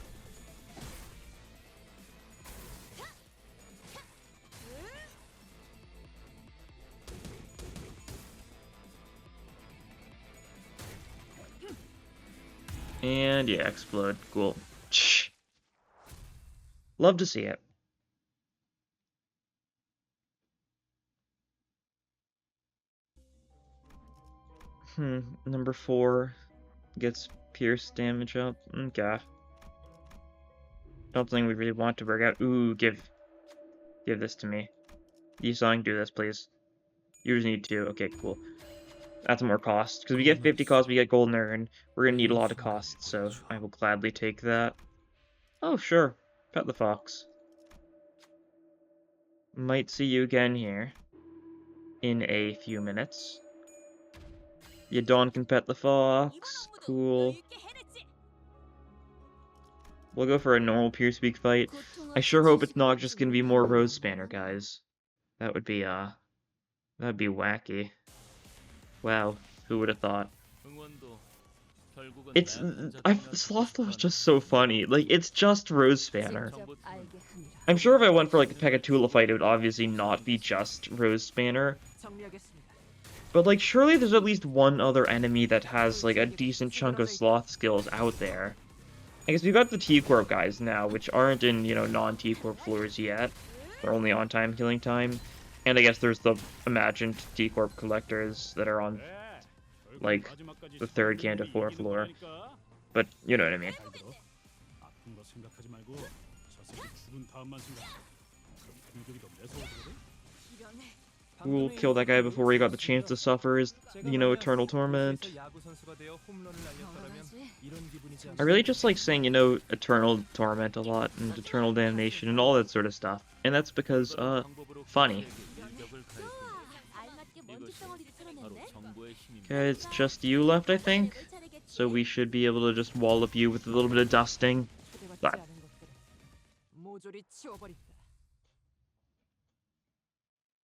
And yeah, explode. Cool. Love to see it. Number 4 gets pierce damage up. Okay. Don't think we really want to work out. Ooh, give this to me. Yi-Song, do this, please. You just need 2. Okay, cool. That's more cost. Because we get 50 cost, we get Golden Urn. We're going to need a lot of cost, so I will gladly take that. Oh, sure. Pet the fox. Might see you again here. In a few minutes. Yeah, Dawn can pet the fox. Cool. We'll go for a normal Pierce Beak fight. I sure hope it's not just going to be more Rose Spanner, guys. That would be wacky. Wow, who would have thought? Slothful is just so funny. Like, it's just Rose Spanner. I'm sure if I went for like a Pekatula fight, it would obviously not be just Rose Spanner. But, like, surely there's at least one other enemy that has, like, a decent chunk of sloth skills out there. I guess we've got the T-Corp guys now, which aren't in, you know, non-T-Corp floors yet. They're only on-time healing time. And I guess there's the imagined T-Corp collectors that are on, like, the third Canto 4 floor. But, you know what I mean. We'll kill that guy before he got the chance to suffer his, you know, eternal torment. I really just like saying, you know, eternal torment a lot, and eternal damnation, and all that sort of stuff. And that's because, funny. Okay, it's just you left, I think. So we should be able to just wallop you with a little bit of dusting. But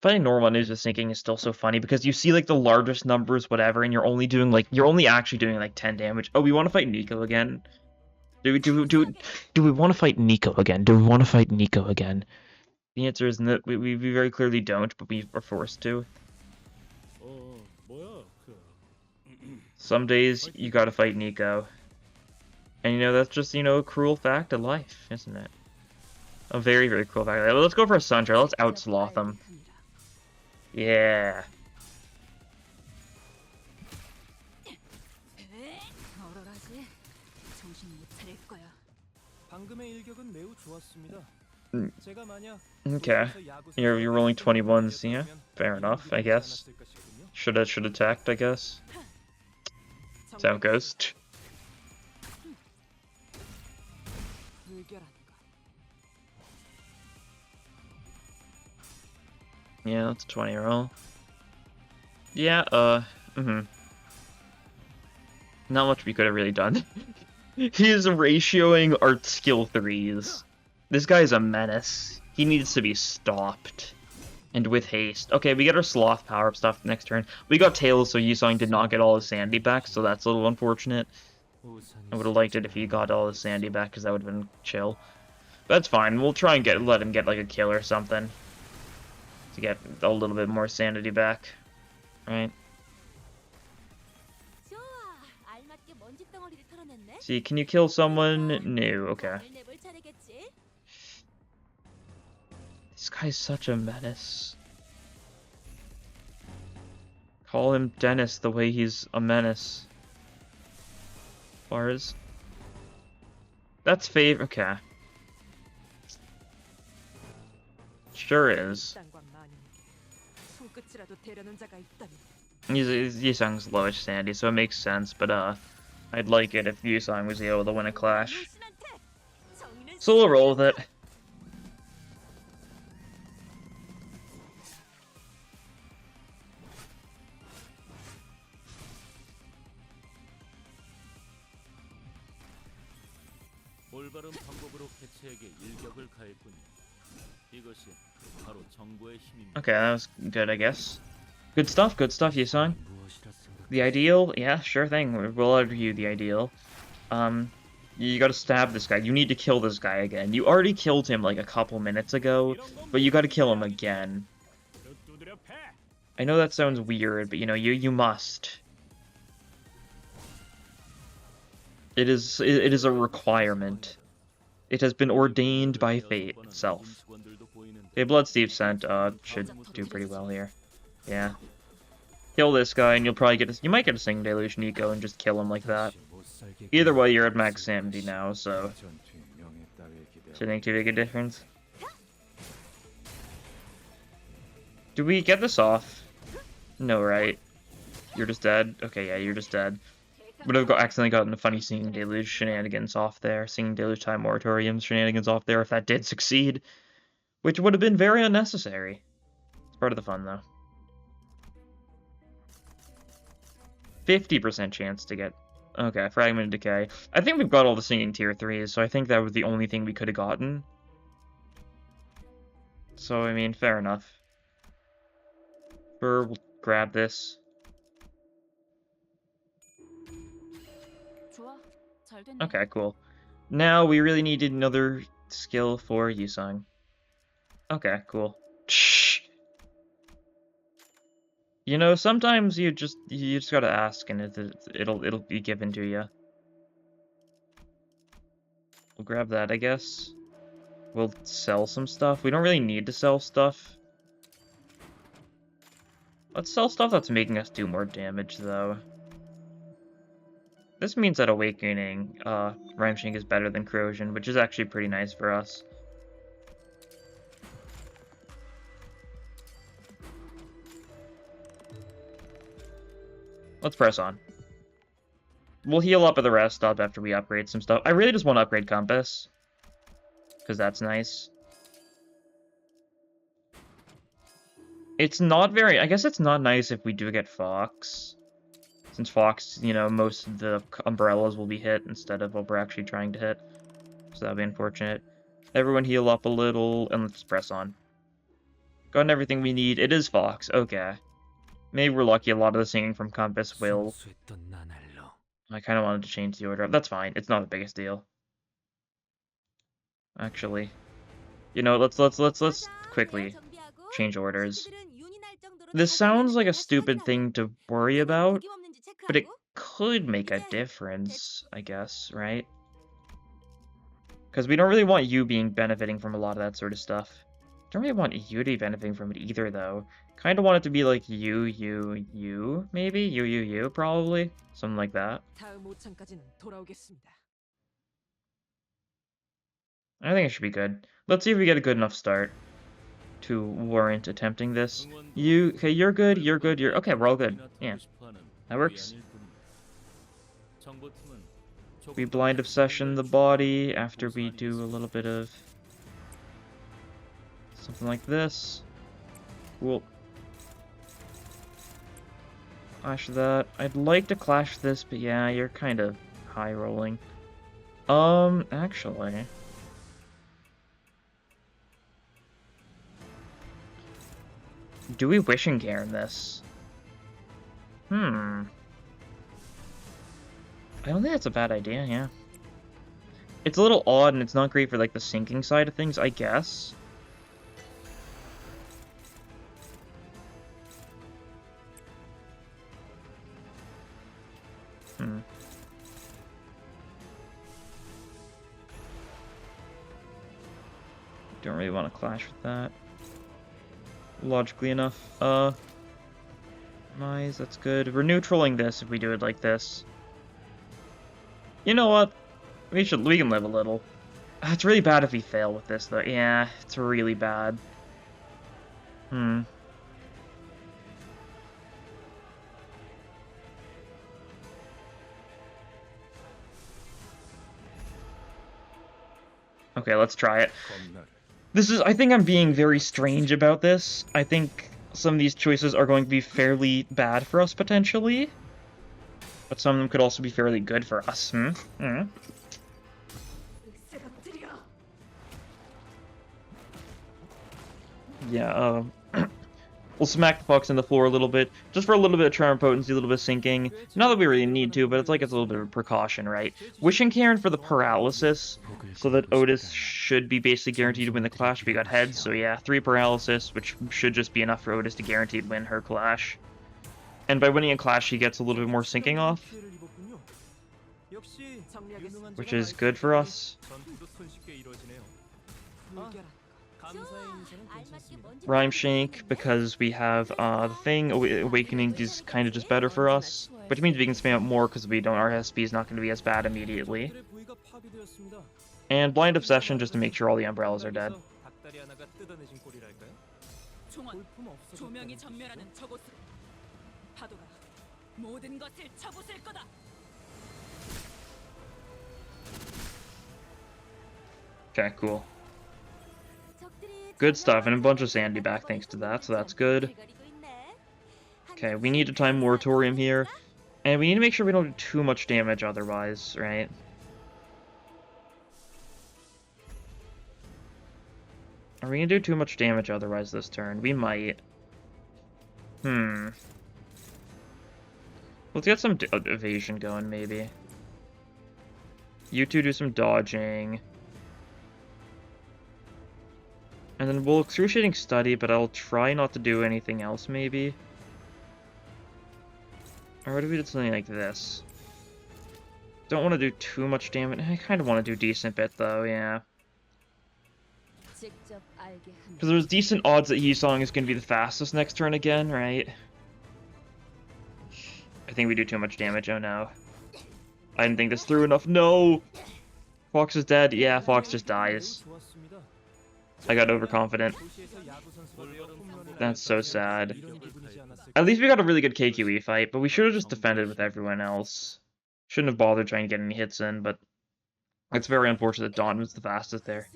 fighting normal news with sinking is still so funny because you see like the largest numbers, whatever, and you're only actually doing like 10 damage. Oh, we want to fight Nico again. Do we want to fight Nico again? Do we want to fight Nico again? The answer is that we very clearly don't, but we are forced to. Some days you gotta fight Nico. And you know, that's just, you know, a cruel fact of life, isn't it? A very, very cruel fact of life. Well, let's go for a Sunshine. Let's out-sloth him. Yeah. Okay. You're rolling 21s, yeah? Fair enough, I guess. Should attacked, I guess. That's how it goes. Yeah, that's a 20 roll. Yeah, Not much we could have really done. He is ratioing our skill 3s. This guy's a menace. He needs to be stopped. And with haste. Okay, we get our sloth power up stuff next turn. We got tails, so Yusong did not get all his sanity back, so that's a little unfortunate. I would have liked it if he got all his sanity back, because that would have been chill. But that's fine. We'll try and let him get like a kill or something. To get a little bit more sanity back. Right? See, can you kill someone? No, okay. This guy's such a menace. Call him Dennis the way he's a menace. Bars. That's okay. Sure is. Yusong's lowish sanity, so it makes sense, but I'd like it if Yusong was able to win a clash. So we'll roll with it. Okay, that was good, I guess. Good stuff, Yusong. The ideal? Yeah, sure thing. We'll argue the ideal. You gotta stab this guy. You need to kill this guy again. You already killed him like a couple minutes ago, but you gotta kill him again. I know that sounds weird, but you know, you must. It is a requirement. It has been ordained by fate itself. Okay, Blood Steve Scent should do pretty well here. Yeah. Kill this guy and you'll probably you might get a Sing Deluge Nico and just kill him like that. Either way, you're at max sanity now, so shouldn't make too big a difference. Do we get this off? No, right? You're just dead? Okay, yeah, you're just dead. Would have accidentally gotten the funny Singing Deluge shenanigans off there. Singing Deluge Time Moratorium shenanigans off there if that did succeed. Which would have been very unnecessary. It's part of the fun, though. 50% chance to get... Okay, Fragmented Decay. I think we've got all the Singing Tier 3s, so I think that was the only thing we could have gotten. So, I mean, fair enough. Sure, we'll grab this. Okay, cool. Now we really needed another skill for Yusong. Okay, cool. Shh. You know, sometimes you just gotta ask, and it'll be given to you. We'll grab that, I guess. We'll sell some stuff. We don't really need to sell stuff. Let's sell stuff that's making us do more damage, though. This means that Awakening, Rhyme Shank is better than Corrosion, which is actually pretty nice for us. Let's press on. We'll heal up at the rest stop after we upgrade some stuff. I really just want to upgrade Compass, because that's nice. It's not very... I guess it's not nice if we do get Fox. Since Fox, you know, most of the umbrellas will be hit instead of what we're actually trying to hit. So that'd be unfortunate. Everyone heal up a little, and let's press on. Gotten everything we need. It is Fox. Okay. Maybe we're lucky a lot of the singing from Compass will... I kind of wanted to change the order. That's fine. It's not the biggest deal. Actually. You know, let's quickly change orders. This sounds like a stupid thing to worry about, but it could make a difference, I guess, right? Because we don't really want you benefiting from a lot of that sort of stuff. Don't really want you to be benefiting from it either, though. Kind of want it to be like you, maybe? You, probably? Something like that. I think it should be good. Let's see if we get a good enough start to warrant attempting this. Okay, you're good, okay, we're all good. Yeah, that works. We blind obsession the body after we do a little bit of something like this. Cool. Clash that. I'd like to clash this, but yeah, you're kind of high rolling. Actually. Do we Wishing Care in this? I don't think that's a bad idea, yeah. It's a little odd, and it's not great for, like, the sinking side of things, I guess. Don't really want to clash with that. Logically enough. Nice, that's good. We're neutraling this if we do it like this. You know what? We can live a little. It's really bad if we fail with this, though. Yeah, it's really bad. Okay, let's try it. I think I'm being very strange about this. I think some of these choices are going to be fairly bad for us, potentially. But some of them could also be fairly good for us. Yeah, we'll smack the Fox in the floor a little bit, just for a little bit of charm potency, a little bit of sinking. Not that we really need to, but it's a little bit of a precaution, right? Wishing Karen for the paralysis, so that Otis should be basically guaranteed to win the clash. We got heads, so yeah, 3 paralysis, which should just be enough for Otis to guaranteed win her clash. And by winning a clash, he gets a little bit more sinking off, which is good for us. Rhyme Shank, because we have the thing, Awakening is kind of just better for us, which means we can spam it more because our SP is not going to be as bad immediately. And Blind Obsession just to make sure all the umbrellas are dead. Okay, cool. Good stuff, and a bunch of Sandy back thanks to that, so that's good. Okay, we need to time Moratorium here, and we need to make sure we don't do too much damage otherwise, right? Are we gonna do too much damage otherwise this turn? We might. Let's get some evasion going, maybe. You two do some dodging. And then we'll Excruciating Study, but I'll try not to do anything else, maybe. Or what if we did something like this? Don't want to do too much damage. I kind of want to do decent bit, though, yeah. Because there's decent odds that Yisong is going to be the fastest next turn again, right? I think we do too much damage. Oh, no. I didn't think this through enough. No! Fox is dead. Yeah, Fox just dies. I got overconfident. That's so sad. At least we got a really good KQE fight, but we should have just defended with everyone else. Shouldn't have bothered trying to get any hits in, but it's very unfortunate that Dawn was the fastest there.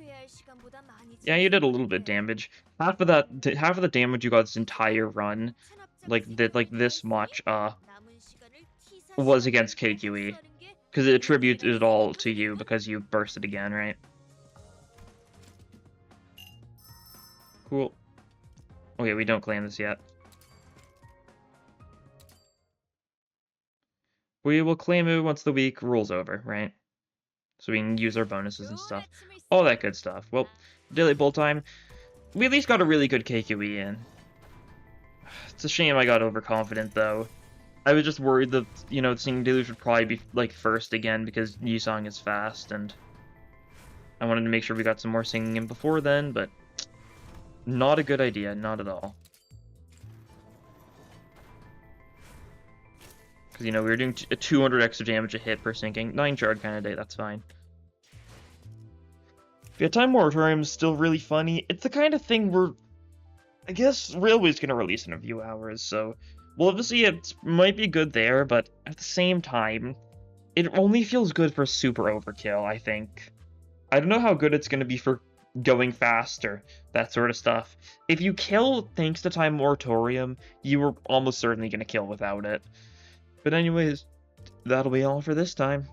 Yeah, you did a little bit of damage. Half of the damage you got this entire run, like this much, was against KQE. Because it attributed it all to you because you bursted again, right? Cool. Okay, we don't claim this yet. We will claim it once the week rolls over, right? So we can use our bonuses and stuff. All that good stuff. Well, daily bull time. We at least got a really good KQE in. It's a shame I got overconfident, though. I was just worried that, you know, the Singing Deluge would probably be, like, first again because Yisong is fast, and I wanted to make sure we got some more singing in before then, but not a good idea, not at all. Because, you know, we were doing 200 extra damage a hit per sinking. 9 shard kind of day, that's fine. Yeah, Time Moratorium is still really funny. It's the kind of thing where, I guess, Railway's going to release in a few hours, so well, obviously it might be good there, but at the same time, it only feels good for super overkill, I think. I don't know how good it's going to be for going faster, that sort of stuff. If you kill thanks to Time Moratorium, you were almost certainly going to kill without it. But anyways, that'll be all for this time.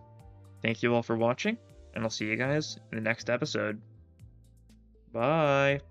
Thank you all for watching, and I'll see you guys in the next episode. Bye!